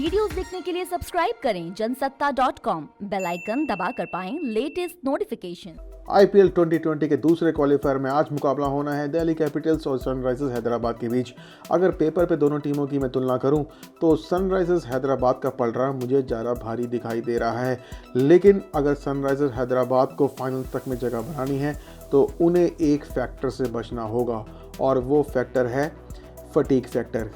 Videos देखने के लिए सब्सक्राइब करें जनसत्ता.com, बेल आइकन दबाकर पाएं लेटेस्ट नोटिफिकेशन। आईपीएल 2020 के दूसरे क्वालिफायर में आज मुकाबला होना है दिल्ली कैपिटल्स और सनराइजर्स हैदराबाद के बीच। अगर पेपर पे दोनों टीमों की मैं तुलना करूं तो सनराइजर्स हैदराबाद का पलड़ा मुझे ज़्यादा भारी दिखाई दे रहा है, लेकिन अगर सनराइजर्स हैदराबाद को फाइनल तक में जगह बनानी है तो उन्हें एक फैक्टर से बचना होगा और वो फैक्टर है फटीग फैक्टर।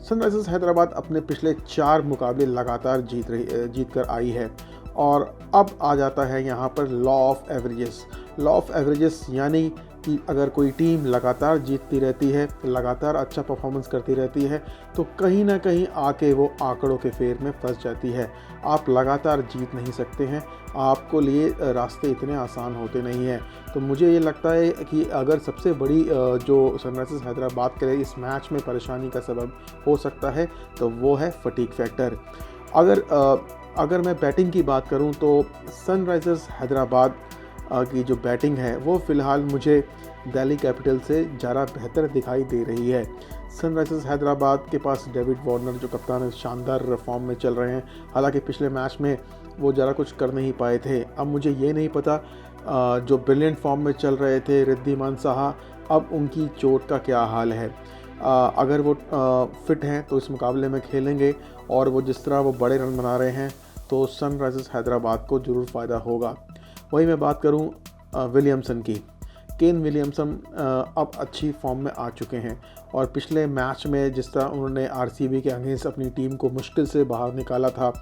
सनराइजर्स हैदराबाद अपने पिछले 4 मुकाबले लगातार जीत कर आई है और अब आ जाता है यहाँ पर लॉ ऑफ एवरेजेस यानी कि अगर कोई टीम लगातार जीतती रहती है, लगातार अच्छा परफॉर्मेंस करती रहती है तो कहीं ना कहीं आके वो आंकड़ों के फेर में फंस जाती है। आप लगातार जीत नहीं सकते हैं, आपको लिए रास्ते इतने आसान होते नहीं हैं। तो मुझे ये लगता है कि अगर सबसे बड़ी जो सनराइजर्स हैदराबाद के लिए इस मैच में परेशानी का सबब हो सकता है तो वो है फटीग फैक्टर। अगर मैं बैटिंग की बात करूं तो सनराइजर्स हैदराबाद की जो बैटिंग है वो फ़िलहाल मुझे दिल्ली कैपिटल से ज़्यादा बेहतर दिखाई दे रही है। सनराइजर्स हैदराबाद के पास डेविड वार्नर जो कप्तान है शानदार फॉर्म में चल रहे हैं, हालांकि पिछले मैच में वो ज़्यादा कुछ कर नहीं पाए थे। अब मुझे ये नहीं पता जो ब्रिलियंट फॉर्म में चल रहे थे रिद्धिमान साहा, अब उनकी चोट का क्या हाल है। अगर वो फिट हैं तो इस मुकाबले में खेलेंगे और वो जिस तरह वो बड़े रन बना रहे हैं तो सनराइजर्स हैदराबाद को ज़रूर फ़ायदा होगा। वही मैं बात करूं विलियमसन की, केन विलियमसन अब अच्छी फॉर्म में आ चुके हैं और पिछले मैच में जिस तरह उन्होंने आरसीबी के अगेंस्ट अपनी टीम को मुश्किल से बाहर निकाला था,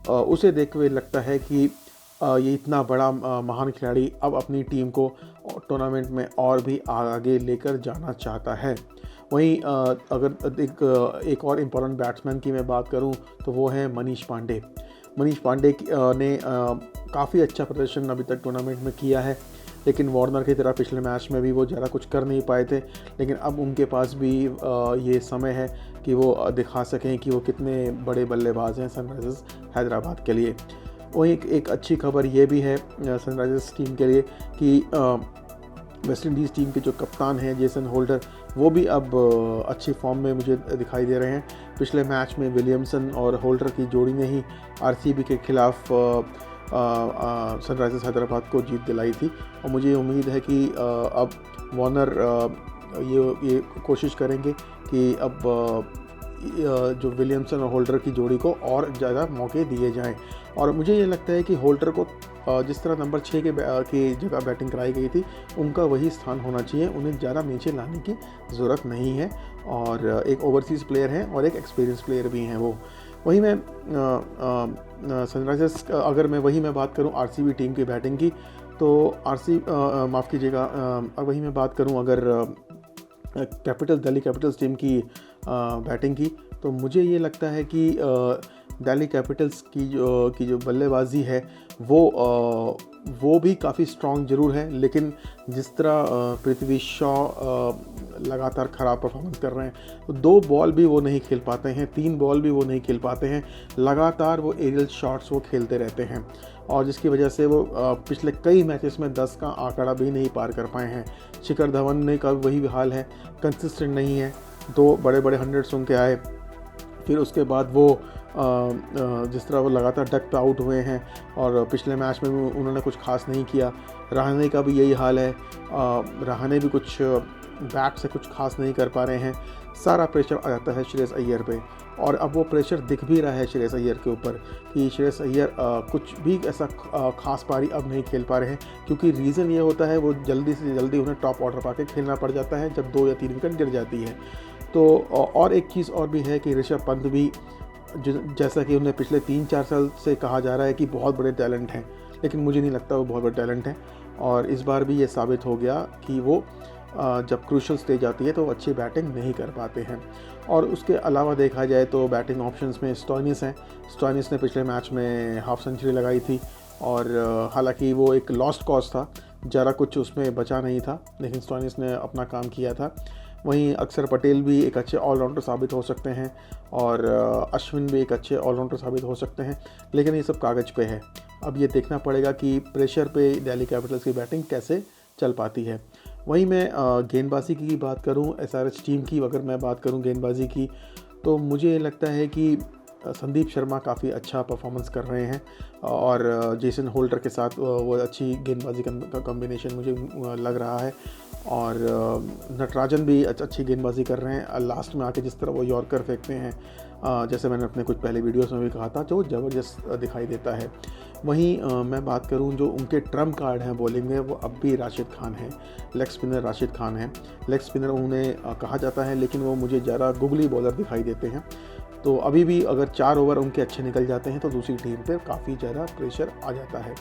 उसे देखते हुए लगता है कि ये इतना बड़ा महान खिलाड़ी अब अपनी टीम को टूर्नामेंट में और भी आगे लेकर जाना चाहता है। वहीं अगर एक और इम्पोर्टेंट बैट्समैन की मैं बात करूं तो वो है मनीष पांडे ने काफ़ी अच्छा प्रदर्शन अभी तक टूर्नामेंट में किया है, लेकिन वार्नर की तरह पिछले मैच में भी वो ज़्यादा कुछ कर नहीं पाए थे। लेकिन अब उनके पास भी ये समय है कि वो दिखा सकें कि वो कितने बड़े बल्लेबाज हैं सनराइजर्स हैदराबाद के लिए। वहीं एक अच्छी खबर ये भी है सनराइजर्स टीम के लिए कि वेस्ट इंडीज़ टीम के जो कप्तान हैं जेसन होल्डर, वो भी अब अच्छी फॉर्म में मुझे दिखाई दे रहे हैं। पिछले मैच में विलियमसन और होल्डर की जोड़ी ने ही आरसीबी के खिलाफ सनराइजर्स हैदराबाद को जीत दिलाई थी और मुझे उम्मीद है कि अब वार्नर ये कोशिश करेंगे कि अब जो विलियमसन और होल्डर की जोड़ी को और ज़्यादा मौके दिए जाएं। और मुझे ये लगता है कि होल्डर को जिस तरह नंबर 6 की जगह बैटिंग कराई गई थी उनका वही स्थान होना चाहिए, उन्हें ज़्यादा नीचे लाने की ज़रूरत नहीं है। और एक ओवरसीज़ प्लेयर हैं और एक एक्सपीरियंस प्लेयर भी हैं वो। वहीं मैं सनराइजर्स अगर मैं बात करूं आरसीबी टीम की बैटिंग की तो वहीं मैं बात करूं अगर दिल्ली कैपिटल्स टीम की बैटिंग की तो मुझे ये लगता है कि दिल्ली कैपिटल्स की जो बल्लेबाजी है वो भी काफ़ी स्ट्रॉन्ग ज़रूर है, लेकिन जिस तरह पृथ्वी शॉ लगातार ख़राब परफॉर्मेंस कर रहे हैं, 2 बॉल भी वो नहीं खेल पाते हैं, 3 बॉल भी वो नहीं खेल पाते हैं, लगातार वो एरियल शॉट्स वो खेलते रहते हैं और जिसकी वजह से वो पिछले कई मैचेस में 10 का आंकड़ा भी नहीं पार कर पाए हैं। शिखर धवन ने का वही हाल है, कंसिस्टेंट नहीं है, 2 बड़े 100 उनके आए, फिर उसके बाद वो जिस तरह वो लगातार डक पे आउट हुए हैं और पिछले मैच में भी उन्होंने कुछ खास नहीं किया। रहाणे का भी यही हाल है, रहाणे भी कुछ बैट से कुछ खास नहीं कर पा रहे हैं। सारा प्रेशर आ जाता है श्रेयस अय्यर पे और अब वो प्रेशर दिख भी रहा है श्रेयस अय्यर के ऊपर कि श्रेयस अय्यर कुछ भी ऐसा खास पारी अब नहीं खेल पा रहे हैं, क्योंकि रीज़न ये होता है वो जल्दी से जल्दी उन्हें टॉप ऑर्डर पा के खेलना पड़ जाता है जब 2 या 3 विकेट गिर जाती है। तो और एक चीज़ और भी है कि ऋषभ पंत भी जैसा कि उन्हें पिछले 3-4 साल से कहा जा रहा है कि बहुत बड़े टैलेंट हैं, लेकिन मुझे नहीं लगता वो बहुत बड़े टैलेंट हैं और इस बार भी ये साबित हो गया कि वो जब क्रूशल स्टेज आती है तो वो अच्छी बैटिंग नहीं कर पाते हैं। और उसके अलावा देखा जाए तो बैटिंग ऑप्शंस में स्टॉइनिस हैं। स्टॉइनिस ने पिछले मैच में हाफ सेंचुरी लगाई थी और हालांकि वो एक लॉस्ट कॉज था, ज़्यादा कुछ उसमें बचा नहीं था, लेकिन स्टॉइनिस ने अपना काम किया था। वहीं अक्षर पटेल भी एक अच्छे ऑलराउंडर साबित हो सकते हैं और अश्विन भी एक अच्छे ऑलराउंडर साबित हो सकते हैं, लेकिन ये सब कागज़ पे है। अब ये देखना पड़ेगा कि प्रेशर पे दिल्ली कैपिटल्स की बैटिंग कैसे चल पाती है। वहीं मैं गेंदबाजी की बात करूं, एसआरएच टीम की अगर मैं बात करूं गेंदबाजी की, तो मुझे लगता है कि संदीप शर्मा काफ़ी अच्छा परफॉर्मेंस कर रहे हैं और जेसन होल्डर के साथ वो अच्छी गेंदबाजी का कॉम्बिनेशन मुझे लग रहा है। और नटराजन भी अच्छी गेंदबाजी कर रहे हैं। लास्ट में आके जिस तरह वो यॉर्कर फेंकते हैं, जैसे मैंने अपने कुछ पहले वीडियोस में भी कहा था, जो ज़बरदस्त दिखाई देता है। वहीं मैं बात करूं जो उनके ट्रम्प कार्ड हैं बॉलिंग में, वो अब भी राशिद खान हैं, लेग स्पिनर राशिद खान हैं। लेग स्पिनर उन्हें कहा जाता है, लेकिन वो मुझे ज़रा गुगली बॉलर दिखाई देते हैं। तो अभी भी अगर 4 ओवर उनके अच्छे निकल जाते हैं तो दूसरी टीम पर काफ़ी ज़्यादा प्रेशर आ जाता है।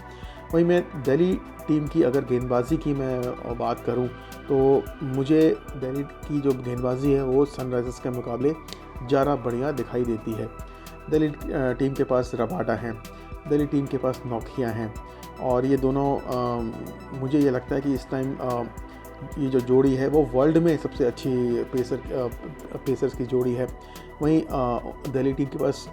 वहीं मैं दिल्ली टीम की अगर गेंदबाजी की मैं बात करूं तो मुझे दिल्ली की जो गेंदबाजी है वो सनराइजर्स के मुकाबले ज़्यादा बढ़िया दिखाई देती है। दिल्ली टीम के पास रबाडा हैं, दिल्ली टीम के पास नोकिया हैं और ये दोनों मुझे ये लगता है कि इस टाइम ये जो जोड़ी है वो वर्ल्ड में सबसे अच्छी पेसर्स की जोड़ी है। वहीं दिल्ली टीम के पास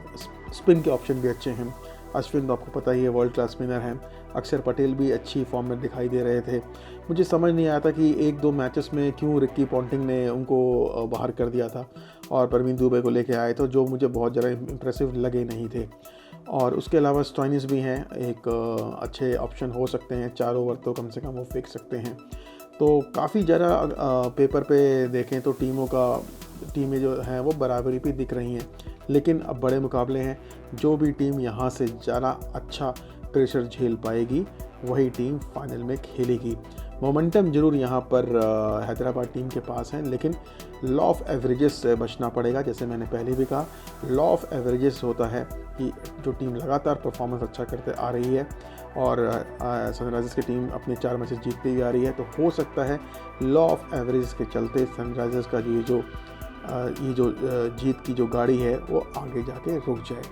स्पिन के ऑप्शन भी अच्छे हैं। अश्विन तो आपको पता ही है वर्ल्ड क्लास स्पिनर हैं। अक्षर पटेल भी अच्छी फॉर्म में दिखाई दे रहे थे। मुझे समझ नहीं आया था कि 1-2 मैचेस में क्यों रिक्की पॉन्टिंग ने उनको बाहर कर दिया था और परवीन दुबे को लेके आए थे, जो मुझे बहुत ज़्यादा इम्प्रेसिव लगे नहीं थे। और उसके अलावा स्टोइनिस भी हैं, एक अच्छे ऑप्शन हो सकते हैं। 4 ओवर तो कम से कम वो फेंक सकते हैं। तो काफ़ी ज़्यादा पेपर पे देखें तो टीमें जो हैं वो बराबरी पे दिख रही हैं, लेकिन अब बड़े मुकाबले हैं। जो भी टीम यहाँ से ज़्यादा अच्छा प्रेशर झेल पाएगी वही टीम फाइनल में खेलेगी। मोमेंटम जरूर यहाँ पर हैदराबाद टीम के पास है, लेकिन लॉ ऑफ एवरेजेस से बचना पड़ेगा। जैसे मैंने पहले भी कहा, लॉ ऑफ एवरेजेस होता है कि जो टीम लगातार परफॉर्मेंस अच्छा करते आ रही है और सनराइजर्स की टीम अपने 4 मैचेस जीतती हुई आ रही है, तो हो सकता है लॉ ऑफ एवरेजेस के चलते सनराइजर्स का ये जो जीत की जो गाड़ी है वो आगे जाके रुक जाए।